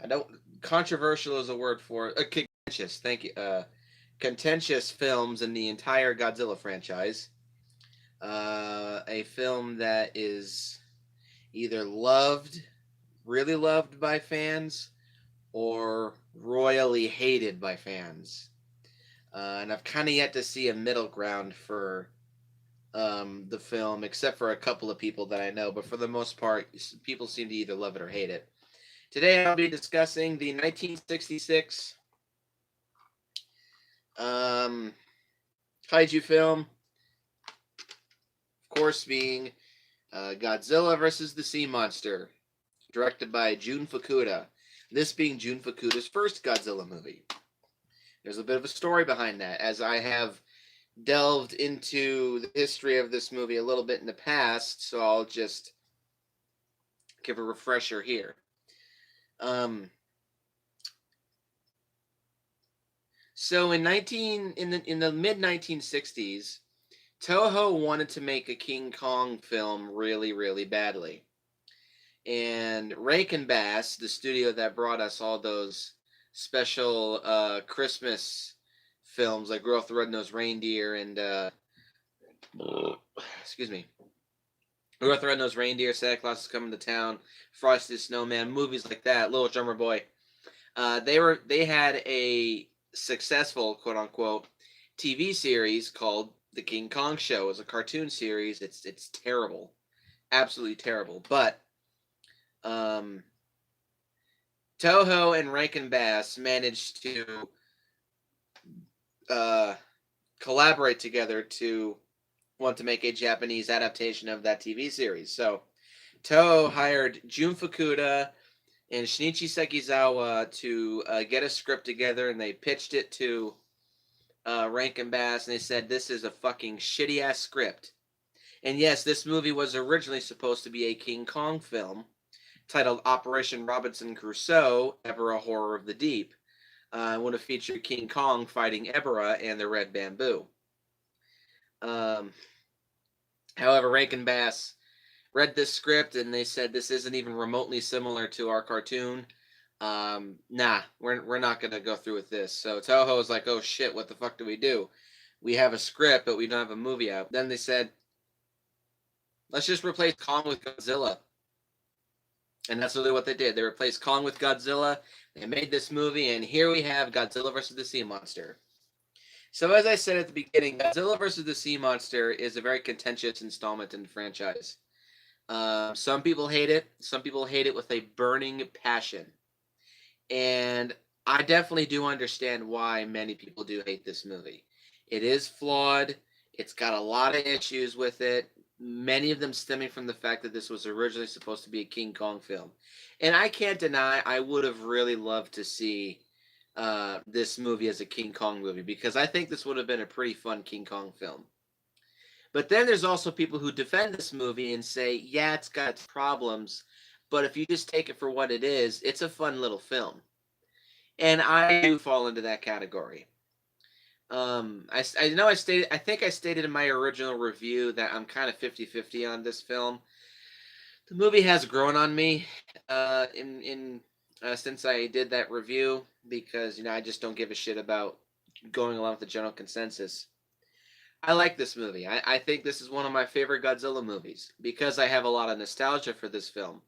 I don't. Controversial is a word for it. Contentious. Thank you. Contentious films in the entire Godzilla franchise. A film that is either loved, really loved by fans, or royally hated by fans. And I've kind of yet to see a middle ground for the film, except for a couple of people that I know. But for the most part, people seem to either love it or hate it. Today I'll be discussing the 1966 um, kaiju film, of course, being Godzilla versus the Sea Monster, directed by Jun Fukuda. This being Jun Fukuda's first Godzilla movie. There's a bit of a story behind that, as I have delved into the history of this movie a little bit in the past, so I'll just give a refresher here. So in the mid 1960s, Toho wanted to make a King Kong film really, really badly. And Rankin Bass, the studio that brought us all those special Christmas films like Rudolph the Red-Nosed Reindeer and excuse me, Rudolph the Red-Nosed Reindeer, Santa Claus is Coming to Town, Frosty the Snowman, movies like that, Little Drummer Boy. They had a successful quote unquote TV series called The King Kong Show. As a cartoon series. It's terrible, absolutely terrible. But Toho and Rankin Bass managed to collaborate together to want to make a Japanese adaptation of that TV series. So Toho hired Jun Fukuda and Shinichi Sekizawa to get a script together, and they pitched it to Rankin Bass, and they said, this is a fucking shitty-ass script. And yes, this movie was originally supposed to be a King Kong film titled Operation Robinson Crusoe, Ebirah Horror of the Deep. Would have featured King Kong fighting Ebirah and the Red Bamboo. However, Rankin Bass read this script and they said, this isn't even remotely similar to our cartoon. Nah, we're not going to go through with this. So Toho was like, oh shit, what the fuck do we do? We have a script, but we don't have a movie out. Then they said, let's just replace Kong with Godzilla. And that's really what they did. They replaced Kong with Godzilla. They made this movie, and here we have Godzilla versus the Sea Monster. So as I said at the beginning, Godzilla versus the Sea Monster is a very contentious installment in the franchise. Some people hate it. Some people hate it with a burning passion. And I definitely do understand why many people do hate this movie. It is flawed. It's got a lot of issues with it. Many of them stemming from the fact that this was originally supposed to be a King Kong film. And I can't deny I would have really loved to see this movie as a King Kong movie, because I think this would have been a pretty fun King Kong film. But then there's also people who defend this movie and say, yeah, it's got its problems, but if you just take it for what it is, it's a fun little film. And I do fall into that category. I know I think I stated in my original review that I'm kind of 50-50 on this film. The movie has grown on me since I did that review, because I just don't give a shit about going along with the general consensus. I like this movie. I think this is one of my favorite Godzilla movies because I have a lot of nostalgia for this film.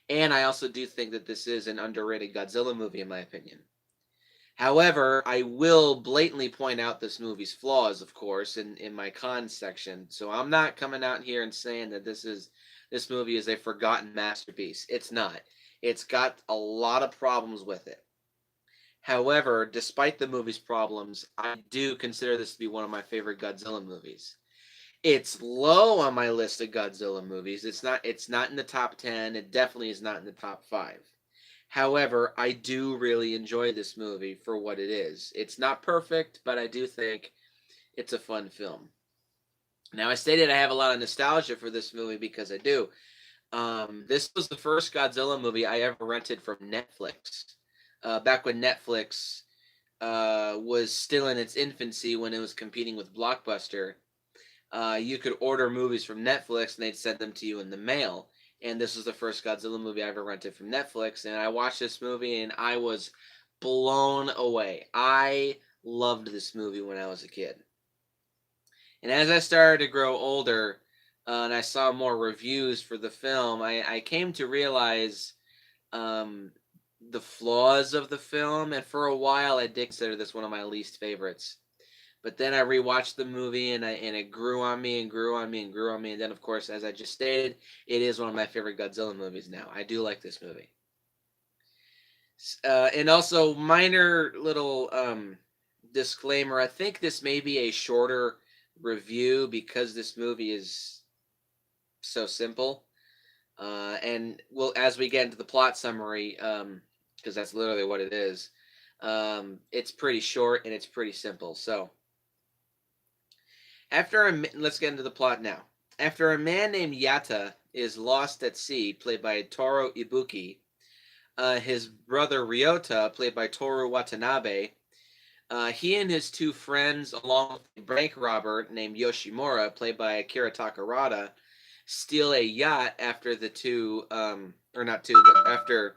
And I also do think that this is an underrated Godzilla movie, in my opinion. However, I will blatantly point out this movie's flaws, of course, in my cons section. So I'm not coming out here and saying that this movie is a forgotten masterpiece. It's not. It's got a lot of problems with it. However, despite the movie's problems, I do consider this to be one of my favorite Godzilla movies. It's low on my list of Godzilla movies. It's not in the top 10. It definitely is not in the top 5. However, I do really enjoy this movie for what it is. It's not perfect, but I do think it's a fun film. Now, I stated I have a lot of nostalgia for this movie because I do. This was the first Godzilla movie I ever rented from Netflix. Back when Netflix was still in its infancy, when it was competing with Blockbuster. You could order movies from Netflix and they'd send them to you in the mail. and this was the first Godzilla movie I ever rented from Netflix. And I watched this movie, and I was blown away. I loved this movie when I was a kid. And as I started to grow older, and I saw more reviews for the film, I came to realize um, the flaws of the film. And for a while, I did consider this one of my least favorites. But then I rewatched the movie, and it grew on me and grew on me and grew on me. And then, of course, as I just stated, it is one of my favorite Godzilla movies now. I do like this movie. And also, minor little disclaimer: I think this may be a shorter review because this movie is so simple. And we'll, as we get into the plot summary, because that's literally what it is. It's pretty short and it's pretty simple. So, let's get into the plot now. After a man named Yata is lost at sea, played by Toru Ibuki, his brother Ryota, played by Toru Watanabe, he and his two friends, along with a bank robber named Yoshimura, played by Akira Takarada, steal a yacht after the two, or not two, but after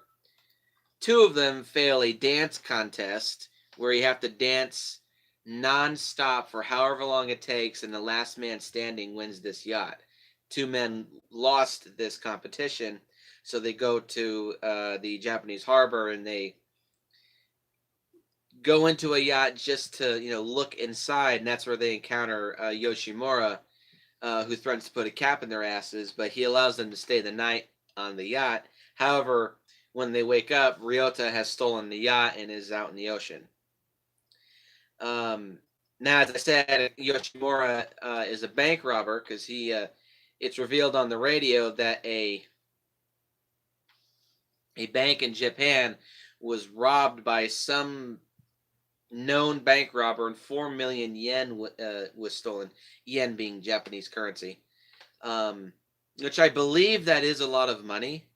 two of them fail a dance contest where you have to dance non-stop for however long it takes, and the last man standing wins this yacht. Two men lost this competition, so they go to the Japanese harbor, and they go into a yacht just to look inside, and that's where they encounter Yoshimura, who threatens to put a cap in their asses, but he allows them to stay the night on the yacht. However, when they wake up, Ryota has stolen the yacht and is out in the ocean. Now, as I said, Yoshimura is a bank robber because it's revealed on the radio that a bank in Japan was robbed by some known bank robber, and 4 million yen was stolen. Yen being Japanese currency, which I believe that is a lot of money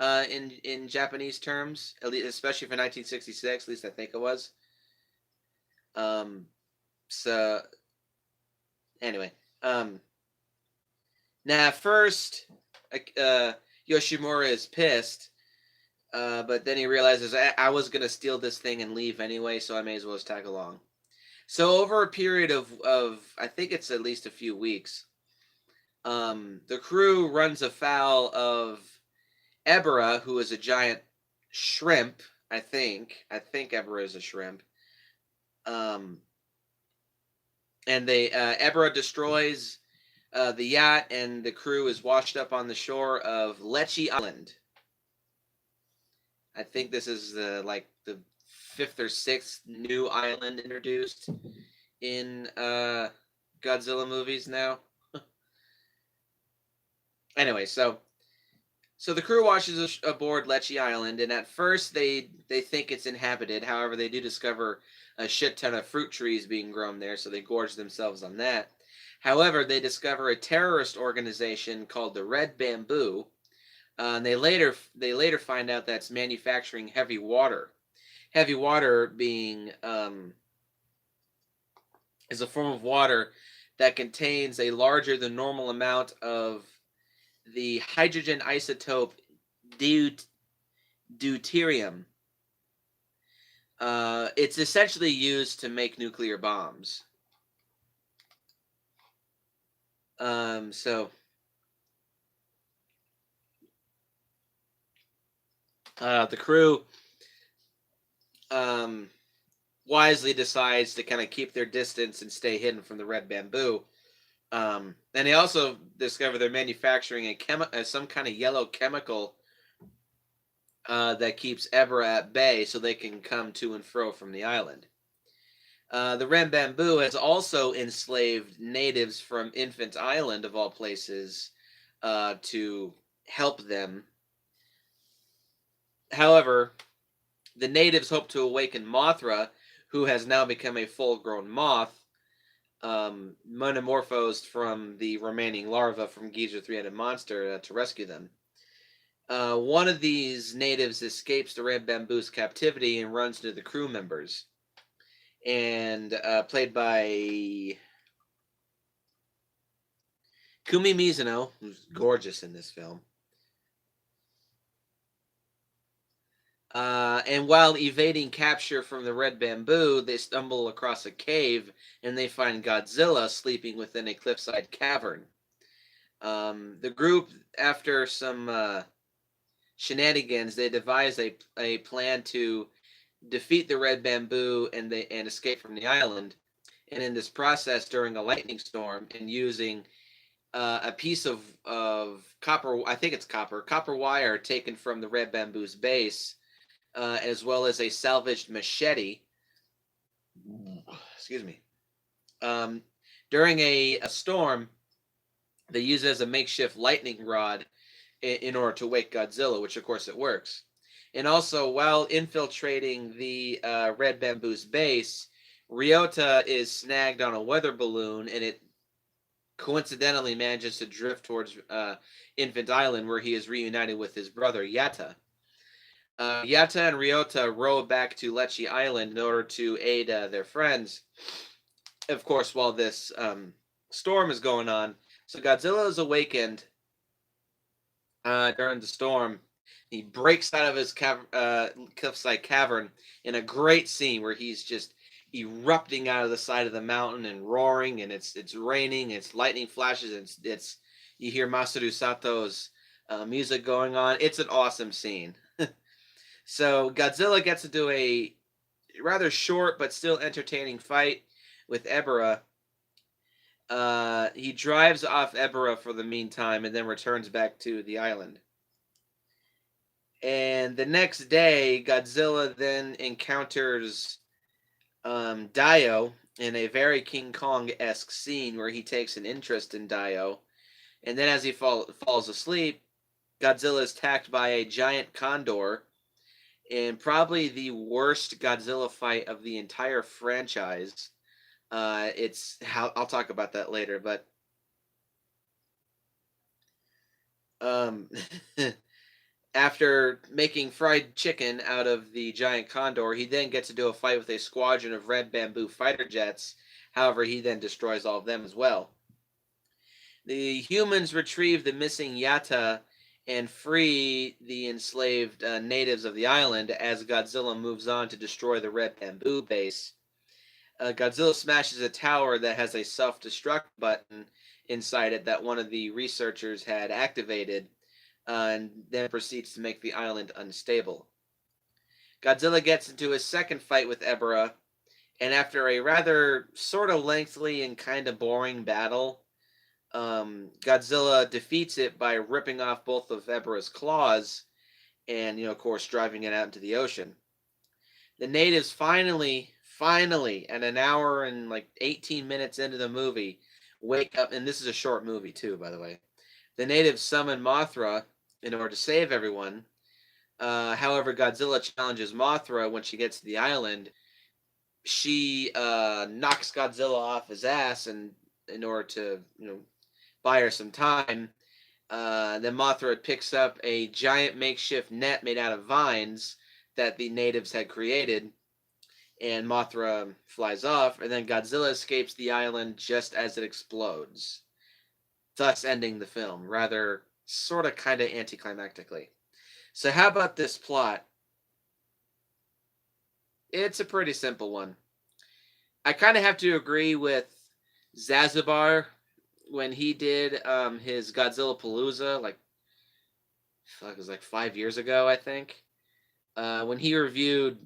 in Japanese terms, at least, especially for 1966. At least I think it was. So anyway, now at first, Yoshimura is pissed. But then he realizes I was going to steal this thing and leave anyway, so I may as well just tag along. So over a period of I think it's at least a few weeks, the crew runs afoul of Ebera, who is a giant shrimp. I think Ebera is a shrimp. And Ebera destroys the yacht, and the crew is washed up on the shore of Lecce Island. I think this is the 5th or 6th new island introduced in Godzilla movies now. Anyway, so the crew washes aboard Lecce Island, and at first they think it's inhabited. However, they do discover a shit ton of fruit trees being grown there, so they gorge themselves on that. However, they discover a terrorist organization called the Red Bamboo. And they later find out that's manufacturing heavy water. Heavy water being is a form of water that contains a larger than normal amount of the hydrogen isotope deuterium. It's essentially used to make nuclear bombs. So the crew wisely decides to kind of keep their distance and stay hidden from the Red Bamboo. And they also discover they're manufacturing some kind of yellow chemical that keeps Ebera at bay, so they can come to and fro from the island. The Red Bamboo has also enslaved natives from Infant Island, of all places, to help them. However, the natives hope to awaken Mothra, who has now become a full-grown moth, metamorphosed from the remaining larva from Giza three-headed monster, to rescue them. One of these natives escapes the Red Bamboo's captivity and runs into the crew members. And played by Kumi Mizuno, who's gorgeous in this film. And while evading capture from the red bamboo, they stumble across a cave and they find Godzilla sleeping within a cliffside cavern. The group, after some shenanigans, they devise a plan to defeat the red bamboo and escape from the island. And in this process, during a lightning storm, and using a piece of copper, I think it's copper wire taken from the red bamboo's base, as well as a salvaged machete. Excuse me. Um, During a storm, they use it as a makeshift lightning rod in order to wake Godzilla, which of course it works. And also, while infiltrating the red bamboo's base, Ryota is snagged on a weather balloon, and it coincidentally manages to drift towards Infant Island, where he is reunited with his brother Yatta. Yatta and Ryota row back to Lecce Island in order to aid their friends. Of course, while this storm is going on, so Godzilla is awakened during the storm. He breaks out of his cliffside cavern in a great scene where he's just erupting out of the side of the mountain and roaring, and it's raining, it's lightning flashes, and it's you hear Masaru Sato's music going on. It's an awesome scene. So Godzilla gets to do a rather short but still entertaining fight with Ebera. He drives off Ebera for the meantime and then returns back to the island. And the next day, Godzilla then encounters Dio in a very King Kong-esque scene where he takes an interest in Dio. And then as he falls asleep, Godzilla is attacked by a giant condor in probably the worst Godzilla fight of the entire franchise. I'll talk about that later, but after making fried chicken out of the giant condor, he then gets to do a fight with a squadron of red bamboo fighter jets. However, he then destroys all of them as well. The humans retrieve the missing Yatta and free the enslaved natives of the island as Godzilla moves on to destroy the red bamboo base. Godzilla smashes a tower that has a self-destruct button inside it that one of the researchers had activated, and then proceeds to make the island unstable. Godzilla gets into his second fight with Ebera, and after a rather sort of lengthy and kind of boring battle, Godzilla defeats it by ripping off both of Ebera's claws and, of course, driving it out into the ocean. The natives finally, at an hour and like 18 minutes into the movie, wake up, and this is a short movie too, by the way. The natives summon Mothra in order to save everyone. However, Godzilla challenges Mothra when she gets to the island. She knocks Godzilla off his ass, and in order to buy her some time, then Mothra picks up a giant makeshift net made out of vines that the natives had created, and Mothra flies off, and then Godzilla escapes the island just as it explodes, thus ending the film, rather sort of kind of anticlimactically. So how about this plot? It's a pretty simple one. I kind of have to agree with Zazubar when he did his Godzilla Palooza, it was like 5 years ago, I think. When he reviewed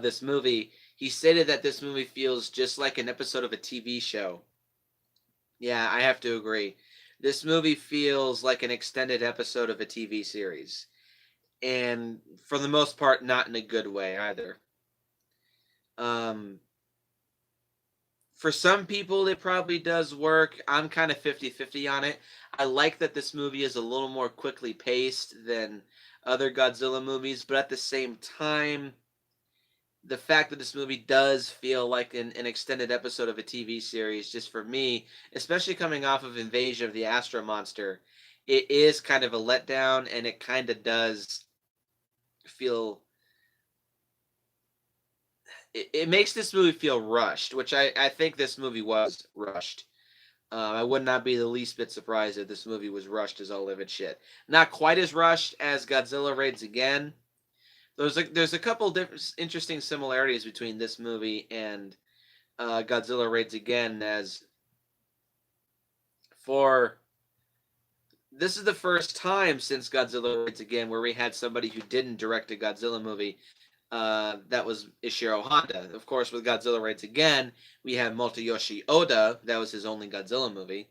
this movie, he stated that this movie feels just like an episode of a TV show. Yeah, I have to agree. This movie feels like an extended episode of a TV series. And for the most part, not in a good way either. For some people, it probably does work. I'm kind of 50-50 on it. I like that this movie is a little more quickly paced than other Godzilla movies, but at the same time, the fact that this movie does feel like an extended episode of a TV series, just for me, especially coming off of Invasion of the Astro Monster, it is kind of a letdown, and it kind of does feel... It makes this movie feel rushed, which I think this movie was rushed. I would not be the least bit surprised if this movie was rushed as all living shit. Not quite as rushed as Godzilla Raids Again. There's a couple different interesting similarities between this movie and Godzilla Raids Again. As for this is the first time since Godzilla Raids Again where we had somebody who didn't direct a Godzilla movie. That was Ishiro Honda. Of course, with Godzilla Raids Again, we have Motoyoshi Oda. That was his only Godzilla movie.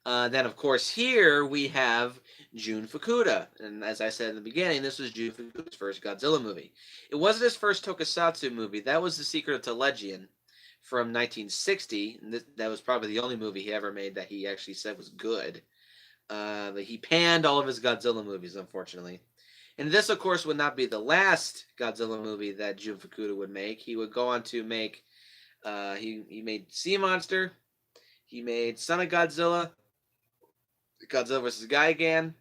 Then, of course, here we have Jun Fukuda. And as I said in the beginning, this was Jun Fukuda's first Godzilla movie. It wasn't his first tokusatsu movie. That was The Secret of Telegion from 1960. That was probably the only movie he ever made that he actually said was good. But he panned all of his Godzilla movies, unfortunately. And this, of course, would not be the last Godzilla movie that Jun Fukuda would make. He would go on to make, he made Sea Monster, he made Son of Godzilla, Godzilla vs. Gigan,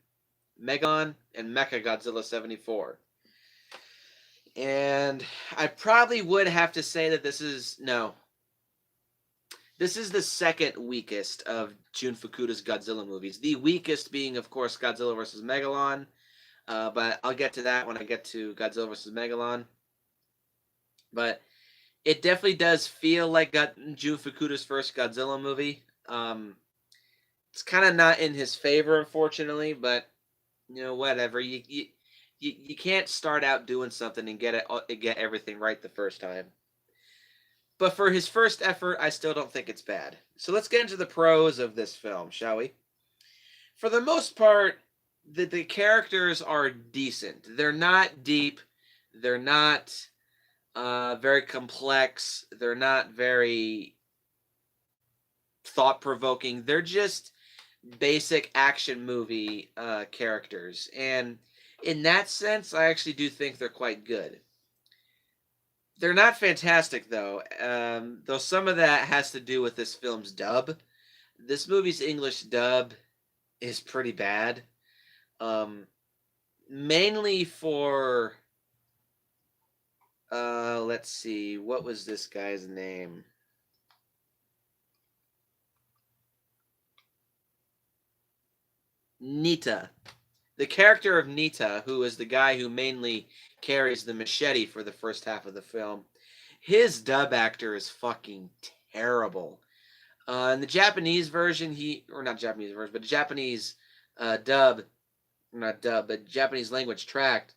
Megalon, and Mecha Godzilla 74. And I probably would have to say that this is the second weakest of Jun Fukuda's Godzilla movies. The weakest being, of course, Godzilla vs. Megalon. But I'll get to that when I get to Godzilla vs. Megalon. But it definitely does feel like Jun Fukuda's first Godzilla movie. It's kind of not in his favor, unfortunately, but whatever. You can't start out doing something and get everything right the first time. But for his first effort, I still don't think it's bad. So let's get into the pros of this film, shall we? For the most part, the characters are decent. They're not deep. They're not very complex. They're not very thought-provoking. They're just basic action movie characters. And in that sense, I actually do think they're quite good. They're not fantastic, though. Though some of that has to do with this film's dub. This movie's English dub is pretty bad. Mainly for let's see, what was this guy's name? Nita. The character of Nita, who is the guy who mainly carries the machete for the first half of the film, his dub actor is fucking terrible. In the Japanese version, not Japanese version, but the Japanese but Japanese language tracked.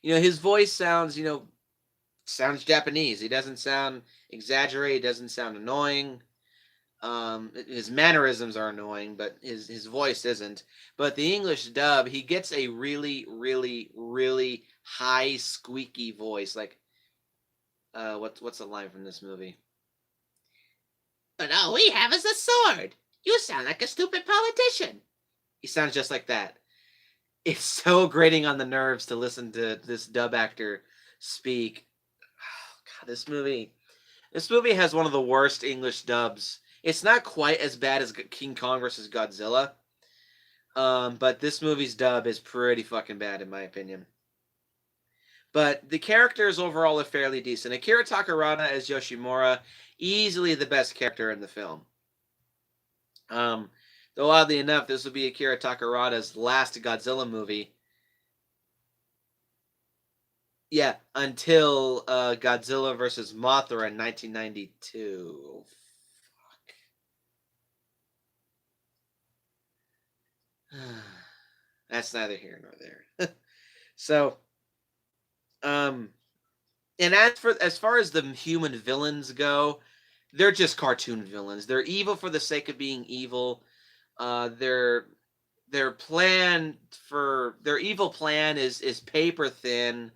His voice sounds Japanese. He doesn't sound exaggerated. He doesn't sound annoying. His mannerisms are annoying, but his voice isn't. But the English dub, he gets a really, really, really high, squeaky voice. Like, what's the line from this movie? But all we have is a sword. You sound like a stupid politician. He sounds just like that. It's so grating on the nerves to listen to this dub actor speak. Oh, God, this movie has one of the worst English dubs. It's not quite as bad as King Kong vs. Godzilla, but this movie's dub is pretty fucking bad in my opinion. But the characters overall are fairly decent. Akira Takarada as Yoshimura, easily the best character in the film. Though oddly enough, this will be Akira Takarada's last Godzilla movie. Yeah, until Godzilla vs. Mothra in 1992. Oh, fuck. That's neither here nor there. So, and as far as the human villains go, they're just cartoon villains. They're evil for the sake of being evil. Their evil plan is paper thin.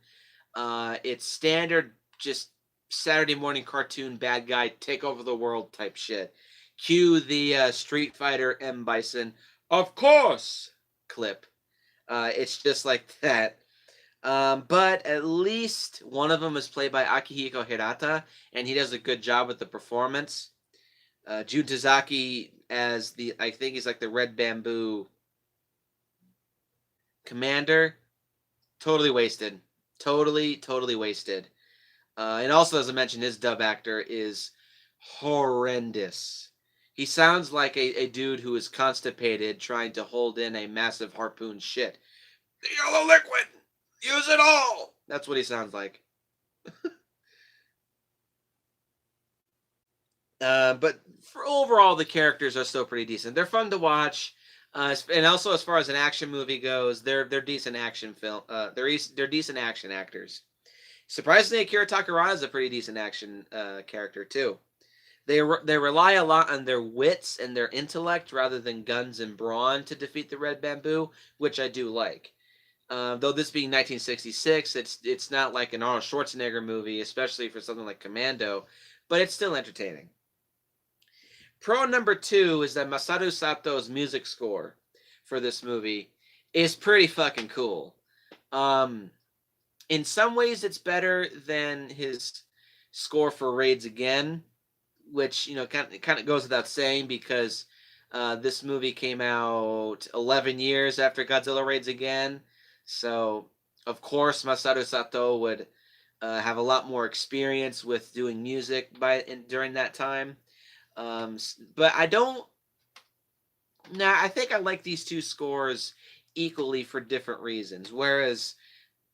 It's standard, just Saturday morning cartoon bad guy take over the world type shit. Cue the Street Fighter M Bison, of course, clip. It's just like that. But at least one of them is played by Akihiko Hirata, and he does a good job with the performance. Jun Tazaki as I think he's like the Red Bamboo commander. Totally wasted. Totally wasted. And also, as I mentioned, his dub actor is horrendous. He sounds like a dude who is constipated trying to hold in a massive harpoon shit. The yellow liquid! Use it all! That's what he sounds like. But for overall, the characters are still pretty decent. They're fun to watch, and also as far as an action movie goes, they're decent action film. They're decent action actors. Surprisingly, Akira Takarada is a pretty decent action character too. They rely a lot on their wits and their intellect rather than guns and brawn to defeat the Red Bamboo, which I do like. Though this being 1966, it's not like an Arnold Schwarzenegger movie, especially for something like Commando, but it's still entertaining. Pro number two is that Masaru Sato's music score for this movie is pretty fucking cool. Um, in some ways, it's better than his score for Raids Again, which kind of goes without saying because this movie came out 11 years after Godzilla Raids Again. So, of course, Masaru Sato would have a lot more experience with doing music during that time. But I don't. Nah, I think I like these two scores equally for different reasons. Whereas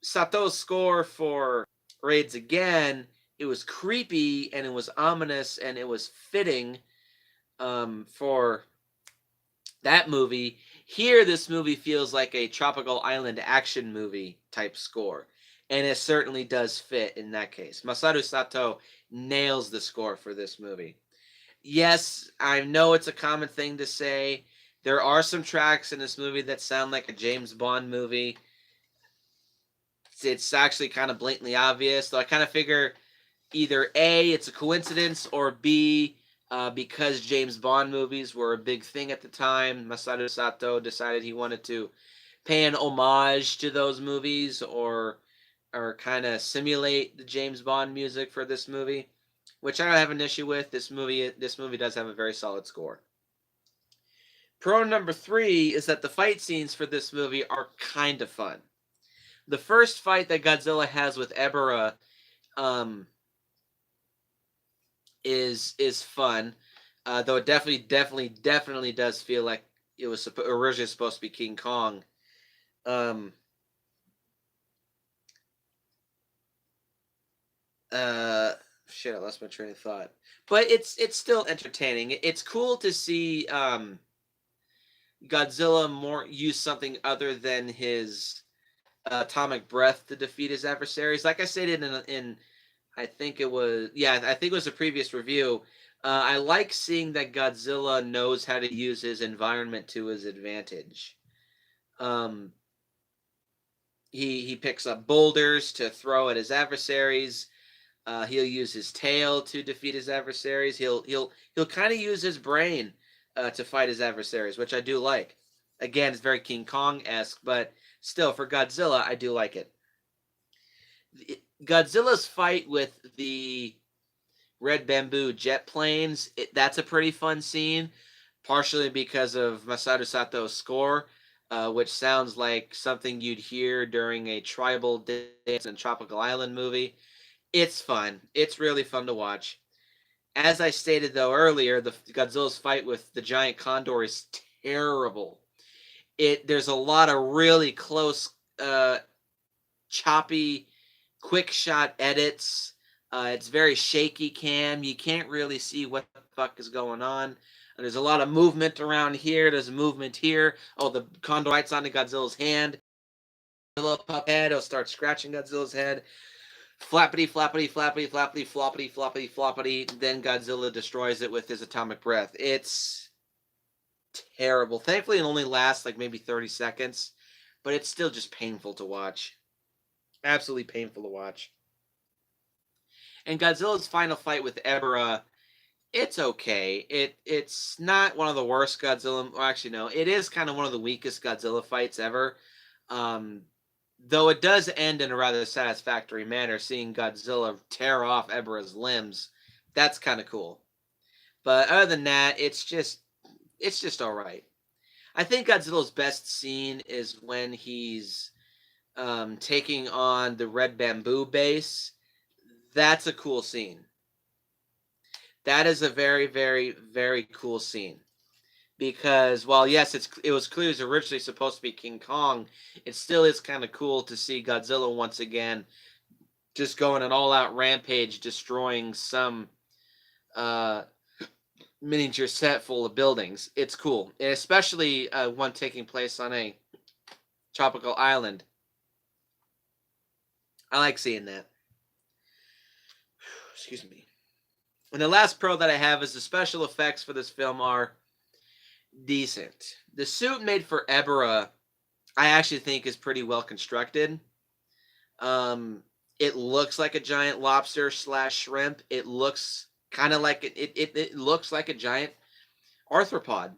Sato's score for Raids Again, it was creepy and it was ominous and it was fitting for that movie. Here, this movie feels like a tropical island action movie type score, and it certainly does fit in that case. Masaru Sato nails the score for this movie. Yes, I know it's a common thing to say. There are some tracks in this movie that sound like a James Bond movie. It's actually kind of blatantly obvious, so I kind of figure either A, it's a coincidence, or B, because James Bond movies were a big thing at the time, Masaru Sato decided he wanted to pay an homage to those movies or kind of simulate the James Bond music for this movie, which I don't have an issue with. This movie does have a very solid score. Pro number three is that the fight scenes for this movie are kind of fun. The first fight that Godzilla has with Ebera um, is fun, though it definitely does feel like it was originally supposed to be King Kong. Um, uh, Shit, I lost my train of thought. But it's still entertaining. It's cool to see Godzilla more use something other than his atomic breath to defeat his adversaries. Like I stated in I think it was I think it was a previous review. I like seeing that Godzilla knows how to use his environment to his advantage. Um, he picks up boulders to throw at his adversaries. He'll use his tail to defeat his adversaries. He'll kind of use his brain to fight his adversaries, which I do like. Again, it's very King Kong esque, but still for Godzilla, I do like it. Godzilla's fight with the Red Bamboo jet planes, that's a pretty fun scene, partially because of Masaru Sato's score, which sounds like something you'd hear during a tribal dance in Tropical Island movie. It's fun. It's really fun to watch. As I stated though earlier, the Godzilla's fight with the giant condor is terrible. There's a lot of really close, choppy, quick shot edits. It's very shaky cam. You can't really see what the fuck is going on. There's a lot of movement around here. There's movement here. Oh, the condor bites onto Godzilla's hand. The little pup head. He'll start scratching Godzilla's head. Flappity, flappity, flappity, flappity, floppity, floppity, floppity. Then Godzilla destroys it with his atomic breath. It's terrible. Thankfully, it only lasts like maybe 30 seconds, but it's still just painful to watch. Absolutely painful to watch. And Godzilla's final fight with Ebera, it's okay. It's not one of the worst Godzilla. Well, actually, no, it is kind of one of the weakest Godzilla fights ever. Um, though it does end in a rather satisfactory manner, seeing Godzilla tear off Ebera's limbs. That's kind of cool. But other than that, it's just all right. I think Godzilla's best scene is when he's taking on the Red Bamboo base. That's a cool scene. That is a very, very, very cool scene. Because while yes, it was clearly originally supposed to be King Kong, it still is kind of cool to see Godzilla once again just going an all-out rampage, destroying some uh, miniature set full of buildings. It's cool, and especially one taking place on a tropical island. I like seeing that. Excuse me. And the last pro that I have is the special effects for this film are decent. The suit made for Ebera, I actually think, is pretty well constructed. Um, it looks like a giant lobster slash shrimp. It looks kind of like it looks like a giant arthropod.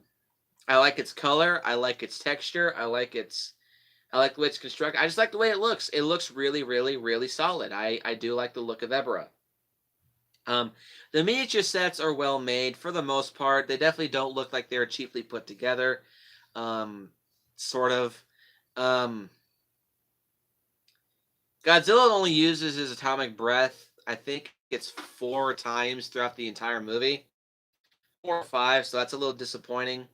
I like its color. I like its texture. I like the way it's constructed. I just like the way it looks. It looks really, really, really solid. I do like the look of Ebera. Um, the miniature sets are well made for the most part. They definitely don't look like they're cheaply put together. Um, sort of. Um, Godzilla only uses his atomic breath. I think it's 4 times throughout the entire movie, 4 or 5. So that's a little disappointing.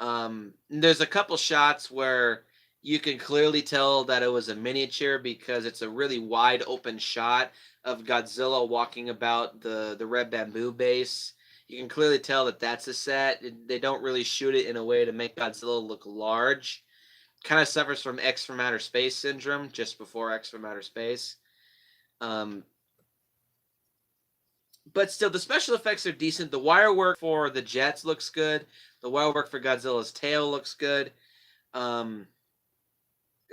There's a couple shots where you can clearly tell that it was a miniature because it's a really wide open shot of Godzilla walking about the red bamboo base. You can clearly tell that that's a set. They don't really shoot it in a way to make Godzilla look large. Kind of suffers from X from outer space syndrome just before X from outer space. Um, but still, the special effects are decent. The wire work for the jets looks good. The wire work for Godzilla's tail looks good. Um,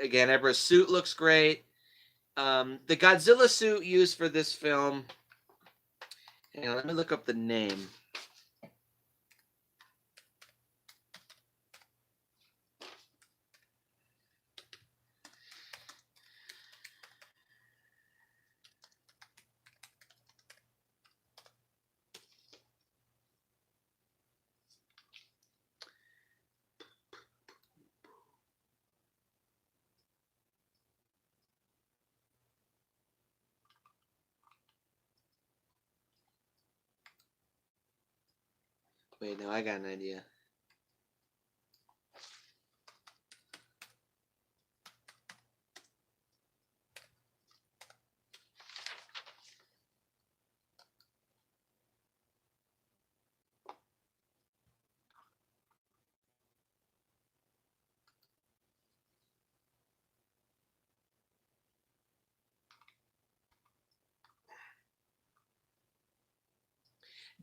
again, Ebra's suit looks great. The Godzilla suit used for this film. Hang on, let me look up the name. Wait, no, I got an idea.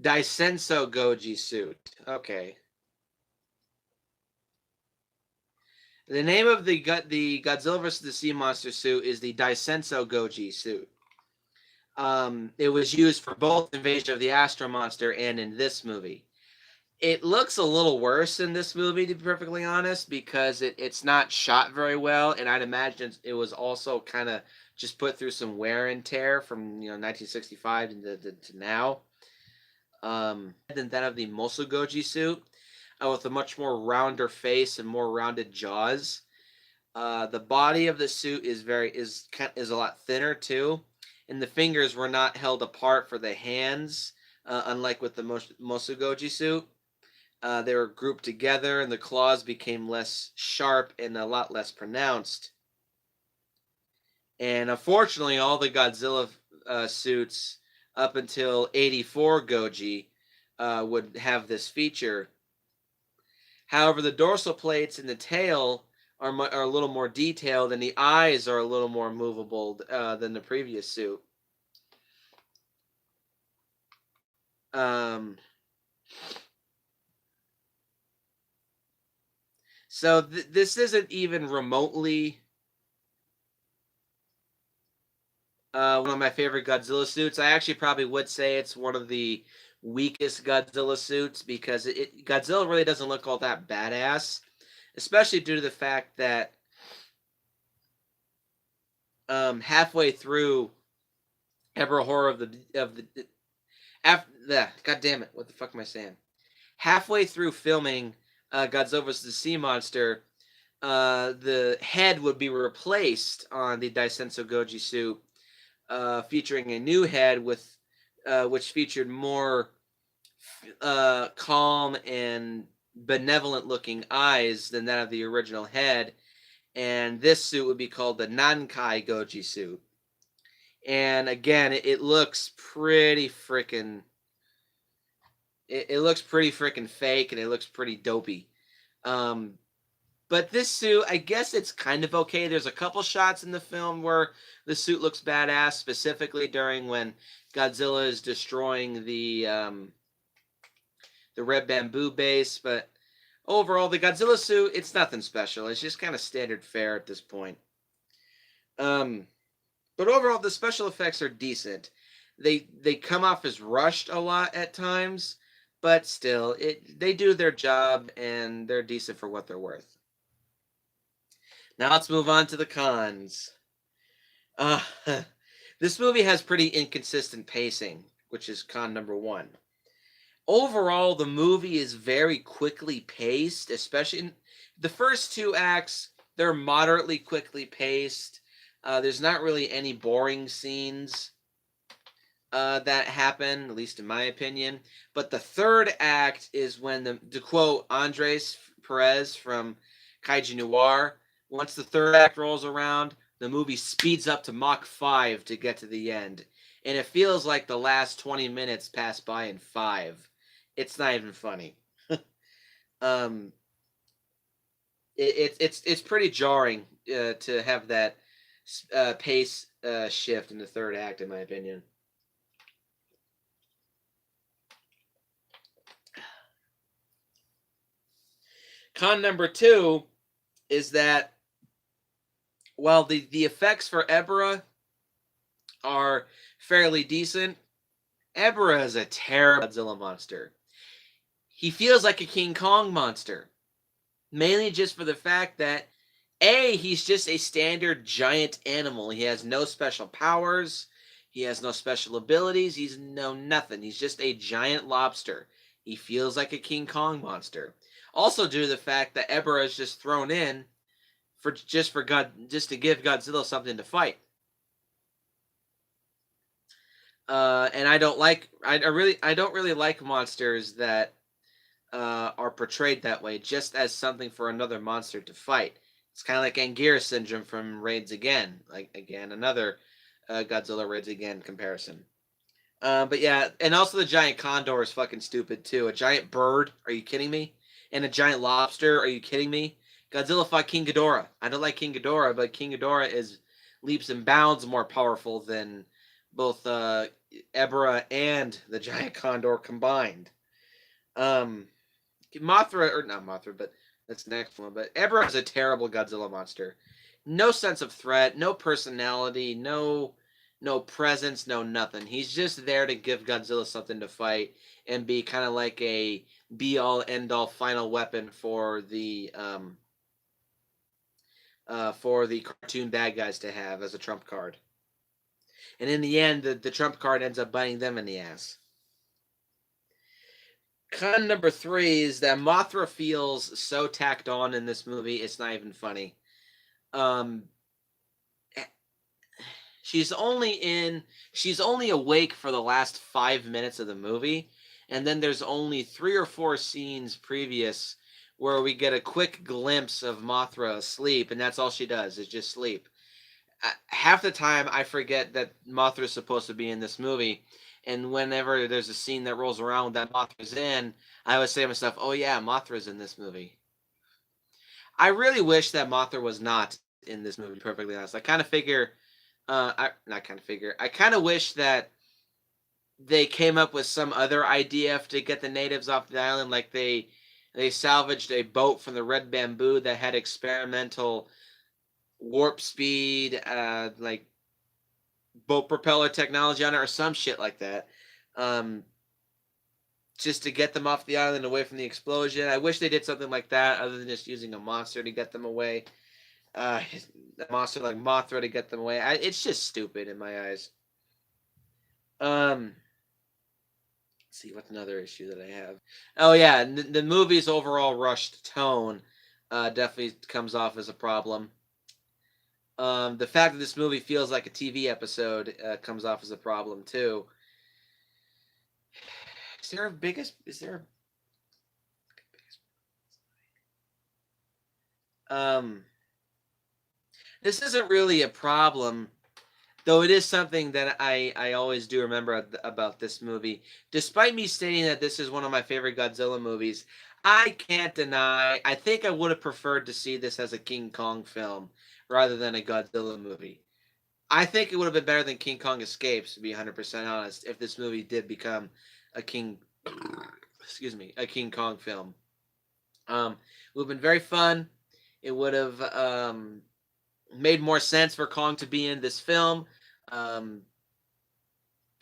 Daisenso Goji suit. Okay. The name of the Godzilla vs. the Sea Monster suit is the Daisenso Goji suit. It was used for both Invasion of the Astro Monster and in this movie. It looks a little worse in this movie, to be perfectly honest, because it's not shot very well, and I'd imagine it was also kind of just put through some wear and tear from 1965 to now. Than that of the Mosugoji suit, with a much more rounder face and more rounded jaws. The body of the suit is a lot thinner too, and the fingers were not held apart for the hands, unlike with the Mosugoji suit. They were grouped together, and the claws became less sharp and a lot less pronounced. And unfortunately, all the Godzilla suits up until 84 Goji would have this feature. However, the dorsal plates and the tail are a little more detailed, and the eyes are a little more movable than the previous suit. So this isn't even remotely one of my favorite Godzilla suits. I actually probably would say it's one of the weakest Godzilla suits because Godzilla really doesn't look all that badass, especially due to the fact that halfway through Ever Horror of the after the God damn it, what the fuck am I saying? Halfway through filming Godzilla vs. the Sea Monster, the head would be replaced on the Daisenso Goji suit, featuring a new head with which featured more calm and benevolent looking eyes than that of the original head. And this suit would be called the Nankai Goji suit. And again, it looks pretty freaking. It looks pretty freaking fake, and it looks pretty dopey. Um, but this suit, I guess it's kind of okay. There's a couple shots in the film where the suit looks badass, specifically during when Godzilla is destroying the red bamboo base. But overall, the Godzilla suit, it's nothing special. It's just kind of standard fare at this point. Um, but overall, the special effects are decent. They come off as rushed a lot at times, but still, they do their job and they're decent for what they're worth. Now let's move on to the cons. Uh, this movie has pretty inconsistent pacing, which is con number one. Overall, the movie is very quickly paced, especially in the first two acts. They're moderately quickly paced. There's not really any boring scenes that happen, at least in my opinion. But the third act is when to quote Andres Perez from Kaiju Noir, once the third act rolls around, the movie speeds up to Mach 5 to get to the end. And it feels like the last 20 minutes pass by in 5. It's not even funny. um, it's pretty jarring to have that pace shift in the third act, in my opinion. Con number two is that while the effects for Ebra are fairly decent, Ebra is a terrible Godzilla monster. He feels like a King Kong monster, mainly just for the fact that he's just a standard giant animal. He has no special powers. He has no special abilities. He's no nothing. He's just a giant lobster. He feels like a King Kong monster. Also due to the fact that Ebra is just thrown in just to give Godzilla something to fight. And I don't really like monsters that are portrayed that way, just as something for another monster to fight. It's kind of like Anguirus syndrome from Raids Again, like again another Godzilla Raids Again comparison. But yeah, and also the giant condor is fucking stupid too. A giant bird? Are you kidding me? And a giant lobster? Are you kidding me? Godzilla fought King Ghidorah. I don't like King Ghidorah, but King Ghidorah is leaps and bounds more powerful than both Ebra and the giant condor combined. Mothra, or not Mothra, but that's the next one. But Ebra is a terrible Godzilla monster. No sense of threat, no personality, no presence, no nothing. He's just there to give Godzilla something to fight and be kind of like a be all end all final weapon for the cartoon bad guys to have as a trump card. And in the end, the trump card ends up biting them in the ass. Con number three is that Mothra feels so tacked on in this movie, it's not even funny. She's only awake for the last 5 minutes of the movie, and then there's only 3 or 4 scenes previous where we get a quick glimpse of Mothra asleep, and that's all she does is just sleep. Half the time I forget that Mothra is supposed to be in this movie, and whenever there's a scene that rolls around that Mothra's in, I always say to myself, oh yeah, Mothra's in this movie. I really wish that Mothra was not in this movie, perfectly honest. I kind of figure, I kind of wish that they came up with some other idea to get the natives off the island, like they salvaged a boat from the red bamboo that had experimental warp speed, like boat propeller technology on it, or some shit like that. Just to get them off the island away from the explosion. I wish they did something like that other than just using a monster to get them away. A monster like Mothra to get them away. It's just stupid in my eyes. Let's see, what's another issue that I have? Oh yeah, the movie's overall rushed tone definitely comes off as a problem. The fact that this movie feels like a TV episode comes off as a problem too. there a biggest? Is there? Um, this isn't really a problem, though it is something that I always do remember about this movie. Despite me stating that this is one of my favorite Godzilla movies, I can't deny. I think I would have preferred to see this as a King Kong film rather than a Godzilla movie. I think it would have been better than King Kong Escapes, to be 100% honest, if this movie did become a King, excuse me, a King Kong film. It would have been very fun. It would have made more sense for Kong to be in this film. Um,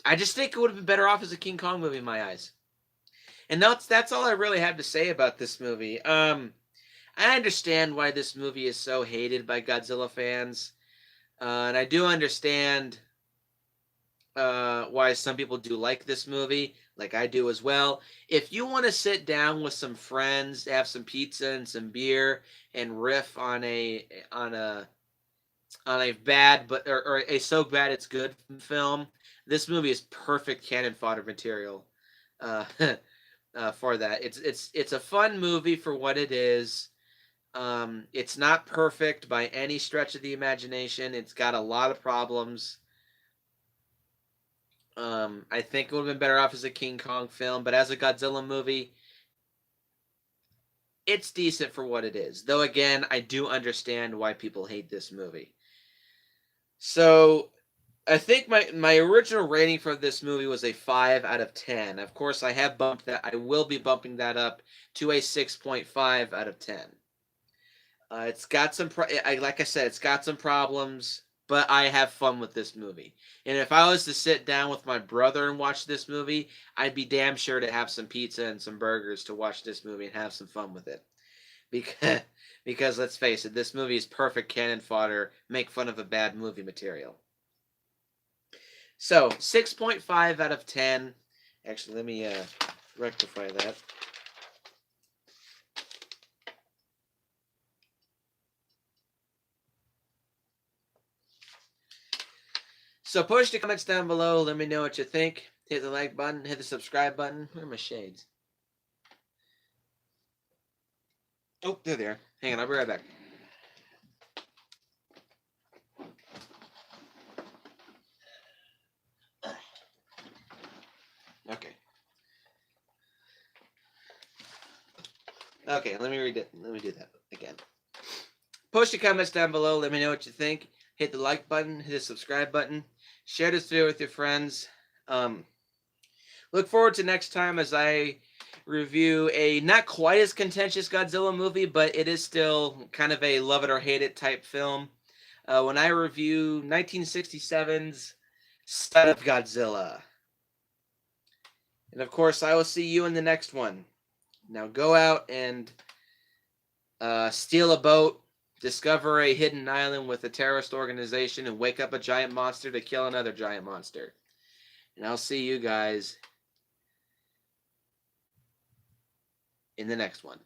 I just think it would have been better off as a King Kong movie in my eyes. And that's all I really have to say about this movie. I understand why this movie is so hated by Godzilla fans, and I do understand why some people do like this movie, like I do as well. If you want to sit down with some friends, have some pizza and some beer, and riff on a bad or a so bad it's good film, this movie is perfect cannon fodder material uh, for that. It's a fun movie for what it is. It's not perfect by any stretch of the imagination. It's got a lot of problems. I think it would have been better off as a King Kong film, but as a Godzilla movie, it's decent for what it is. Though again, I do understand why people hate this movie. So I think my original rating for this movie was a 5 out of 10. Of course, I have bumped that. I will be bumping that up to a 6.5 out of 10. It's got some, like I said, it's got some problems, but I have fun with this movie. And if I was to sit down with my brother and watch this movie, I'd be damn sure to have some pizza and some burgers to watch this movie and have some fun with it. Because, because let's face it, this movie is perfect cannon fodder, make fun of a bad movie material. So, 6.5 out of 10. Actually, let me rectify that. So push the comments down below. Let me know what you think. Hit the like button. Hit the subscribe button. Where are my shades? Oh, there they are. Hang on, I'll be right back. Okay. Okay, let me read it. Let me do that again. Push the comments down below. Let me know what you think. Hit the like button. Hit the subscribe button. Share this video with your friends. Look forward to next time as I review a not quite as contentious Godzilla movie, but it is still kind of a love it or hate it type film. When I review 1967's Son of Godzilla. And of course, I will see you in the next one. Now go out and steal a boat, discover a hidden island with a terrorist organization, and wake up a giant monster to kill another giant monster. And I'll see you guys in the next one.